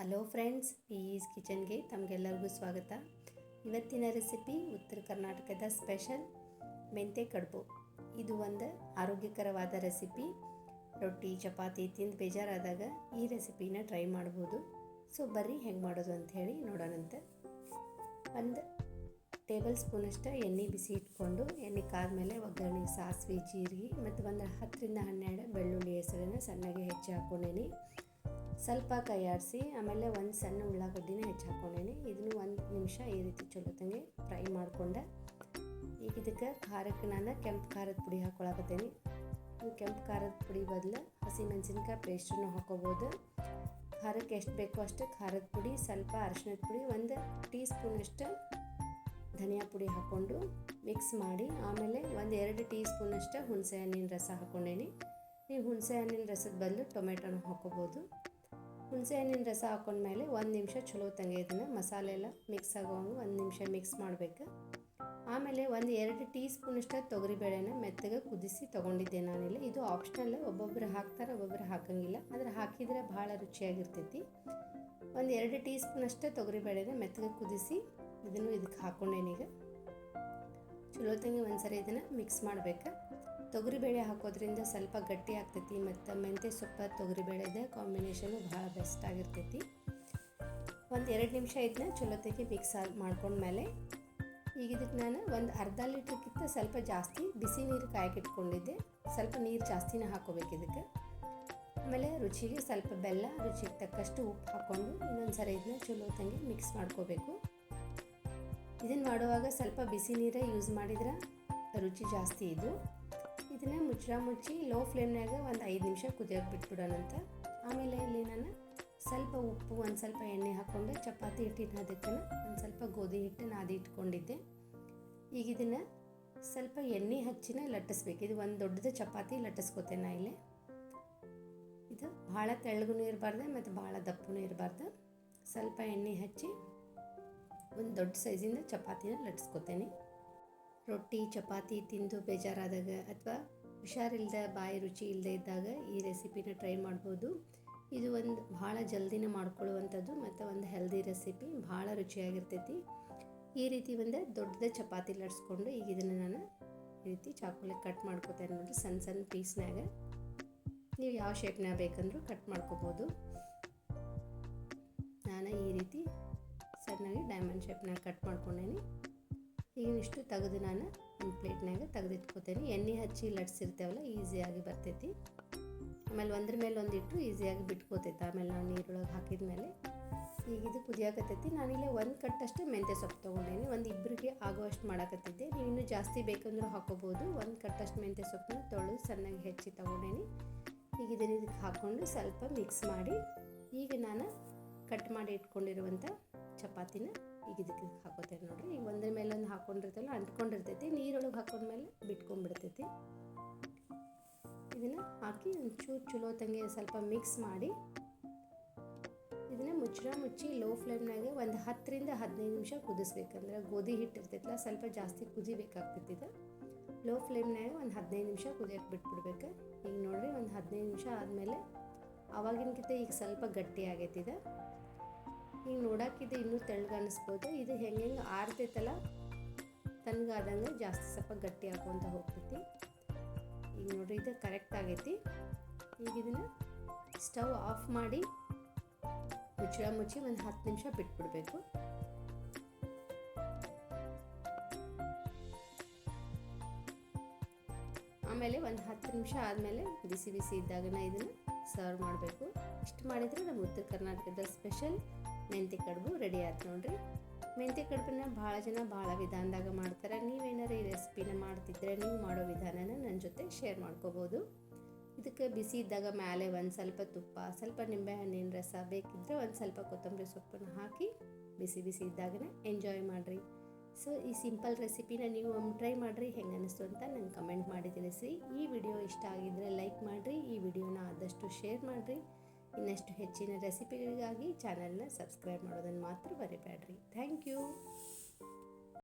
Hello friends, piece ಕಿಚನ್ಗೆ ತಮಗೆಲ್ಲರಿಗೂ ಸ್ವಾಗತ. ಇವತ್ತಿನ ರೆಸಿಪಿ ಉತ್ತರ ಕರ್ನಾಟಕದ ಸ್ಪೆಷಲ್ ಮೆಂತೆ ಕಡುಬು. ಇದು ಒಂದು ಆರೋಗ್ಯಕರವಾದ ರೆಸಿಪಿ. ರೊಟ್ಟಿ ಚಪಾತಿ ತಿಂದು ಬೇಜಾರಾದಾಗ ಈ ರೆಸಿಪಿನ ಟ್ರೈ ಮಾಡ್ಬೋದು. ಸೊ ಬರ್ರಿ ಹೆಂಗೆ ಮಾಡೋದು ಅಂಥೇಳಿ ನೋಡೋಣಂತೆ. ಒಂದು ಟೇಬಲ್ ಸ್ಪೂನಷ್ಟು ಎಣ್ಣೆ ಬಿಸಿ ಇಟ್ಕೊಂಡು ಎಣ್ಣೆ ಕಾದ್ಮೇಲೆ ಒಗ್ಗರಣೆ ಸಾಸಿವೆ ಜೀರಿಗೆ ಮತ್ತು ಒಂದು 10-12 ಬೆಳ್ಳುಳ್ಳಿ ಹೆಸರನ್ನು ಸಣ್ಣಗೆ ಹೆಚ್ಚಿ ಹಾಕ್ಕೊಂಡೇನಿ. ಸ್ವಲ್ಪ ಕೈ ಆಡಿಸಿ ಆಮೇಲೆ ಒಂದು ಸಣ್ಣ ಉಳ್ಳಾಗಡ್ಡಿನ ಹೆಚ್ಚಿ ಹಾಕ್ಕೊಂಡೇನಿ. ಇದನ್ನು 1 ನಿಮಿಷ ಈ ರೀತಿ ಚಲೋತ್ತಂಗೆ ಫ್ರೈ ಮಾಡಿಕೊಂಡೆ. ಈಗ ಇದಕ್ಕೆ ಖಾರಕ್ಕೆ ನಾನು ಕೆಂಪು ಖಾರದ ಪುಡಿ ಹಾಕ್ಕೊಳಕತ್ತೇನೆ. ನೀವು ಕೆಂಪು ಖಾರದ ಪುಡಿ ಬದಲು ಹಸಿಮೆಣಸಿನ್ಕಾಯಿ ಪೇಸ್ಟನ್ನು ಹಾಕ್ಕೋಬೋದು. ಖಾರಕ್ಕೆ ಎಷ್ಟು ಬೇಕೋ ಅಷ್ಟು ಖಾರದ ಪುಡಿ, ಸ್ವಲ್ಪ ಅರಿಶಿಣದ ಪುಡಿ, 1 ಟೀ ಸ್ಪೂನಷ್ಟು ಧನಿಯಾ ಪುಡಿ ಹಾಕ್ಕೊಂಡು ಮಿಕ್ಸ್ ಮಾಡಿ ಆಮೇಲೆ 1-2 ಟೀ ಸ್ಪೂನಷ್ಟು ಹುಣಸೆ ಹಣ್ಣಿನ ರಸ ಹಾಕ್ಕೊಂಡೇನಿ. ನೀವು ಹುಣಸೆ ಹಣ್ಣಿನ ರಸದ ಬದಲು ಟೊಮೆಟೊನ ಹಾಕ್ಕೋಬೋದು. ಹುಣಸೆ ಹಣ್ಣಿನ ರಸ ಹಾಕ್ಕೊಂಡ್ಮೇಲೆ 1 ನಿಮಿಷ ಚಲೋ ತಂಗೆ ಇದನ್ನು ಮಸಾಲೆ ಎಲ್ಲ ಮಿಕ್ಸ್ ಆಗೋಂಗೆ 1 ನಿಮಿಷ ಮಿಕ್ಸ್ ಮಾಡಬೇಕು. ಆಮೇಲೆ 1-2 ಟೀ ಸ್ಪೂನಷ್ಟು ತೊಗರಿಬೇಳೆನ ಮೆತ್ತಗೆ ಕುದಿಸಿ ತೊಗೊಂಡಿದ್ದೆ ನಾನಿಲ್ಲ. ಇದು ಆಪ್ಷನಲ್, ಒಬ್ಬೊಬ್ಬರು ಹಾಕ್ತಾರೆ ಒಬ್ಬೊಬ್ಬರು ಹಾಕೋಂಗಿಲ್ಲ, ಆದರೆ ಹಾಕಿದರೆ ಭಾಳ ರುಚಿಯಾಗಿರ್ತೈತಿ. 1-2 ಟೀ ಸ್ಪೂನಷ್ಟು ತೊಗರಿಬೇಳೆನ ಮೆತ್ತಗೆ ಕುದಿಸಿ ಇದಕ್ಕೆ ಹಾಕ್ಕೊಂಡೇನೀಗ ಚಲೋ ತಂಗಿ ಒಂದ್ಸರಿ ಇದನ್ನು ಮಿಕ್ಸ್ ಮಾಡಬೇಕು. ತೊಗರಿಬೇಳೆ ಹಾಕೋದ್ರಿಂದ ಸ್ವಲ್ಪ ಗಟ್ಟಿ ಆಗ್ತೈತಿ ಮತ್ತು ಮೆಂತ್ಯ ಸೊಪ್ಪು ತೊಗರಿಬೇಳೆದ ಕಾಂಬಿನೇಷನು ಭಾಳ ಬೆಸ್ಟ್ ಆಗಿರ್ತೈತಿ. 1-2 ನಿಮಿಷ ಇದನ್ನ ಚಲೋತೆಗೆ ಮಿಕ್ಸ್ ಮಾಡ್ಕೊಂಡ್ಮೇಲೆ ಈಗ ಇದಕ್ಕೆ ನಾನು ಒಂದು ಅರ್ಧ ಲೀಟ್ರ್ಗಿಂತ ಸ್ವಲ್ಪ ಜಾಸ್ತಿ ಬಿಸಿ ನೀರು ಕಾಯಕ್ಕಿಟ್ಕೊಂಡಿದ್ದೆ. ಸ್ವಲ್ಪ ನೀರು ಜಾಸ್ತಿನೇ ಹಾಕೋಬೇಕು ಇದಕ್ಕೆ. ಆಮೇಲೆ ರುಚಿಗೆ ಸ್ವಲ್ಪ ಬೆಲ್ಲ, ರುಚಿಗೆ ತಕ್ಕಷ್ಟು ಉಪ್ಪು ಹಾಕ್ಕೊಂಡು ಇನ್ನೊಂದು ಸರಿ ಇದನ್ನ ಚಲೋತೆಗೆ ಮಿಕ್ಸ್ ಮಾಡ್ಕೋಬೇಕು. ಇದನ್ನು ಮಾಡುವಾಗ ಸ್ವಲ್ಪ ಬಿಸಿ ನೀರೇ ಯೂಸ್ ಮಾಡಿದ್ರೆ ರುಚಿ ಜಾಸ್ತಿ ಇದು. ಇದನ್ನು ಮುಚ್ಚಿ ಲೋ ಫ್ಲೇಮ್ನಾಗ ಒಂದು 5 ನಿಮಿಷ ಕುದಿಯೋಕೆ ಬಿಟ್ಬಿಡೋಣಂತ. ಆಮೇಲೆ ಇಲ್ಲಿ ನಾನು ಸ್ವಲ್ಪ ಉಪ್ಪು, ಒಂದು ಸ್ವಲ್ಪ ಎಣ್ಣೆ ಹಾಕ್ಕೊಂಡು ಚಪಾತಿ ಹಿಟ್ಟಿನ ಅದಕ್ಕೆ ಒಂದು ಸ್ವಲ್ಪ ಗೋಧಿ ಹಿಟ್ಟು ನಾದಿ ಇಟ್ಕೊಂಡಿದ್ದೆ. ಈಗ ಇದನ್ನು ಸ್ವಲ್ಪ ಎಣ್ಣೆ ಹಚ್ಚಿನ ಲಟ್ಟಿಸ್ಬೇಕು. ಇದು ಒಂದು ದೊಡ್ಡದು ಚಪಾತಿ ಲಟ್ಟಿಸ್ಕೋತೇನೆ ನಾ ಇಲ್ಲಿ. ಇದು ಭಾಳ ತೆಳ್ಳಗೂ ಇರಬಾರ್ದು ಮತ್ತು ಭಾಳ ದಪ್ಪನೂ ಇರಬಾರ್ದು. ಸ್ವಲ್ಪ ಎಣ್ಣೆ ಹಚ್ಚಿ ಒಂದು ದೊಡ್ಡ ಸೈಜಿಂದ ಚಪಾತಿನ ಲಟ್ಟಿಸ್ಕೋತೇನೆ. ರೊಟ್ಟಿ ಚಪಾತಿ ತಿಂದು ಬೇಜಾರಾದಾಗ ಅಥವಾ ಹುಷಾರಿಲ್ಲದ ಬಾಯಿ ರುಚಿ ಇಲ್ಲದೆ ಇದ್ದಾಗ ಈ ರೆಸಿಪಿನ ಟ್ರೈ ಮಾಡ್ಬೋದು. ಇದು ಒಂದು ಭಾಳ ಜಲ್ದಿನ ಮಾಡ್ಕೊಳ್ಳುವಂಥದ್ದು ಮತ್ತು ಒಂದು ಹೆಲ್ದಿ ರೆಸಿಪಿ, ಭಾಳ ರುಚಿಯಾಗಿರ್ತೈತಿ. ಈ ರೀತಿ ಒಂದು ದೊಡ್ಡದ ಚಪಾತಿ ಲಟ್ಸ್ಕೊಂಡು ಈಗ ಇದನ್ನು ನಾನು ಈ ರೀತಿ ಚಾಕುಲಿ ಕಟ್ ಮಾಡ್ಕೋತೇನೆ ನೋಡಿರಿ, ಸಣ್ಣ ಸಣ್ಣ ಪೀಸ್ನಾಗ. ನೀವು ಯಾವ ಶೇಪ್ನಾಗ ಬೇಕಂದ್ರೂ ಕಟ್ ಮಾಡ್ಕೋಬೋದು. ನಾನು ಈ ರೀತಿ ಸಣ್ಣಗೆ ಡೈಮಂಡ್ ಶೇಪ್ನಾಗ ಕಟ್ ಮಾಡ್ಕೊಂಡೇನಿ. ಈಗ ಇಷ್ಟು ತೆಗೆದು ನಾನು ಒಂದು ಪ್ಲೇಟ್ನಾಗ ತೆಗೆದಿಟ್ಕೋತೇನೆ. ಎಣ್ಣೆ ಹಚ್ಚಿ ಲಟ್ಸಿರ್ತೇವಲ್ಲ, ಈಸಿಯಾಗಿ ಬರ್ತೈತಿ. ಆಮೇಲೆ ಒಂದ್ರ ಮೇಲೆ ಒಂದು ಇಟ್ಟರು ಈಸಿಯಾಗಿ ಬಿಟ್ಕೋತೈತೆ. ಆಮೇಲೆ ನಾವು ನೀರೊಳಗೆ ಹಾಕಿದ ಮೇಲೆ ಈಗ ಇದು ಕುದಿಯಾಕತ್ತೈತಿ. ನಾನಿಲ್ಲೇ 1 ಕಟ್ಟಷ್ಟು ಮೆಂತ್ಯ ಸೊಪ್ಪು ತೊಗೊಂಡೇನಿ. ಒಂದು ಇಬ್ಬರಿಗೆ ಆಗೋವಷ್ಟು ಮಾಡಾಕತ್ತಿದ್ದೆ. ನೀವು ಇನ್ನೂ ಜಾಸ್ತಿ ಬೇಕಂದ್ರೂ ಹಾಕೋಬೋದು. 1 ಕಟ್ಟಷ್ಟು ಮೆಂತ್ಯ ಸೊಪ್ಪನ್ನ ತೊಳೆದು ಸಣ್ಣಗೆ ಹೆಚ್ಚಿ ತೊಗೊಂಡೇನಿ. ಈಗ ಇದಕ್ಕೆ ಹಾಕ್ಕೊಂಡು ಸ್ವಲ್ಪ ಮಿಕ್ಸ್ ಮಾಡಿ ಈಗ ನಾನು ಕಟ್ ಮಾಡಿ ಇಟ್ಕೊಂಡಿರುವಂಥ ಚಪಾತಿನ ಈಗ ಇದಕ್ಕೆ ಹಾಕೋತೇನೆ ನೋಡಿರಿ. ಈಗ ಒಂದ್ರ ಮೇಲೆ ಒಂದು ಹಾಕ್ಕೊಂಡಿರ್ತಲ್ಲ, ಅಂಟ್ಕೊಂಡಿರ್ತೈತಿ. ನೀರೊಳಗೆ ಹಾಕೊಂಡ್ಮೇಲೆ ಬಿಟ್ಕೊಂಡ್ಬಿಡ್ತೈತಿ. ಇದನ್ನು ಹಾಕಿ ಒಂಚೂರು ಚಲೋ ತಂಗೆ ಸ್ವಲ್ಪ ಮಿಕ್ಸ್ ಮಾಡಿ ಇದನ್ನು ಮುಚ್ಚಿ ಲೋ ಫ್ಲೇಮ್ನಾಗ ಒಂದು 10-15 ನಿಮಿಷ ಕುದಿಸ್ಬೇಕಂದ್ರೆ ಗೋಧಿ ಹಿಟ್ಟು ಇರ್ತೈತಲ್ಲ, ಸ್ವಲ್ಪ ಜಾಸ್ತಿ ಕುದಿಬೇಕಾಗ್ತೈತಿ. ಇದು ಲೋ ಫ್ಲೇಮ್ನಾಗ ಒಂದು 15 ನಿಮಿಷ ಕುದಿಯೋಕೆ ಬಿಟ್ಬಿಡ್ಬೇಕು. ಈಗ ನೋಡಿರಿ ಒಂದು 15 ನಿಮಿಷ ಆದಮೇಲೆ ಆವಾಗಿನಕ್ಕಿಂತ ಈಗ ಸ್ವಲ್ಪ ಗಟ್ಟಿ ಆಗೈತಿದೆ. ಈಗ ನೋಡೋಕ್ಕಿದೆ ಇನ್ನೂ ತೆಳ್ಳಗೆ ಅನ್ನಿಸ್ಬೋದು. ಇದು ಹೆಂಗೆ ಆರ್ತೈತಲ್ಲ ತಣ್ಣಗಾದಂಗೆ ಜಾಸ್ತಿ ಸ್ವಲ್ಪ ಗಟ್ಟಿ ಹಾಕೊಂತ ಹೋಗ್ತೈತಿ. ಈಗ ನೋಡಿರಿ ಇದು ಕರೆಕ್ಟ್ ಆಗೈತಿ. ಈಗ ಇದನ್ನು ಸ್ಟವ್ ಆಫ್ ಮಾಡಿ ಮುಚ್ಚಿ ಒಂದು 10 ನಿಮಿಷ ಬಿಟ್ಬಿಡ್ಬೇಕು. ಆಮೇಲೆ ಒಂದು 10 ನಿಮಿಷ ಆದಮೇಲೆ ಬಿಸಿ ಇದ್ದಾಗನ ಇದನ್ನು ಸರ್ವ್ ಮಾಡಬೇಕು. ಇಷ್ಟು ಮಾಡಿದರೆ ನಮ್ಮ ಉತ್ತರ ಕರ್ನಾಟಕದ ಸ್ಪೆಷಲ್ ಮೆಂತ್ಯ ಕಡುಬು ರೆಡಿ ಆಯ್ತು ನೋಡ್ರಿ. ಮೆಂತ್ಯ ಕಡುಬನ್ನ ಭಾಳ ಜನ ಭಾಳ ವಿಧಾನದಾಗ ಮಾಡ್ತಾರೆ. ನೀವೇನಾರು ಈ ರೆಸಿಪಿನ ಮಾಡ್ತಿದ್ರೆ ನೀವು ಮಾಡೋ ವಿಧಾನನ ನನ್ನ ಜೊತೆ ಶೇರ್ ಮಾಡ್ಕೋಬೋದು. ಇದಕ್ಕೆ ಬಿಸಿ ಇದ್ದಾಗ ಮೇಲೆ ಒಂದು ಸ್ವಲ್ಪ ತುಪ್ಪ, ಸ್ವಲ್ಪ ನಿಂಬೆಹಣ್ಣಿನ ರಸ, ಬೇಕಿದ್ದರೆ ಒಂದು ಸ್ವಲ್ಪ ಕೊತ್ತಂಬರಿ ಸೊಪ್ಪನ್ನು ಹಾಕಿ ಬಿಸಿ ಇದ್ದಾಗನೇ ಎಂಜಾಯ್ ಮಾಡಿರಿ. ಸೊ ಈ ಸಿಂಪಲ್ ರೆಸಿಪಿನ ನೀವು ಒಮ್ಮೆ ಟ್ರೈ ಮಾಡಿರಿ, ಹೆಂಗೆ ಅನ್ನಿಸ್ತು ಅಂತ ನಂಗೆ ಕಮೆಂಟ್ ಮಾಡಿ ತಿಳಿಸಿ. ಈ ವಿಡಿಯೋ ಇಷ್ಟ ಆಗಿದ್ದರೆ ಲೈಕ್ ಮಾಡಿರಿ, ಈ ವಿಡಿಯೋನ ಆದಷ್ಟು ಶೇರ್ ಮಾಡಿರಿ. ಇನ್ನಷ್ಟು ಹೆಚ್ಚಿನ ರೆಸಿಪಿಗಳಿಗಾಗಿ ಚಾನಲ್ನ ಸಬ್ಸ್ಕ್ರೈಬ್ ಮಾಡೋದನ್ನು ಮಾತ್ರ ಮರಿಬೇಡ್ರಿ. Thank you.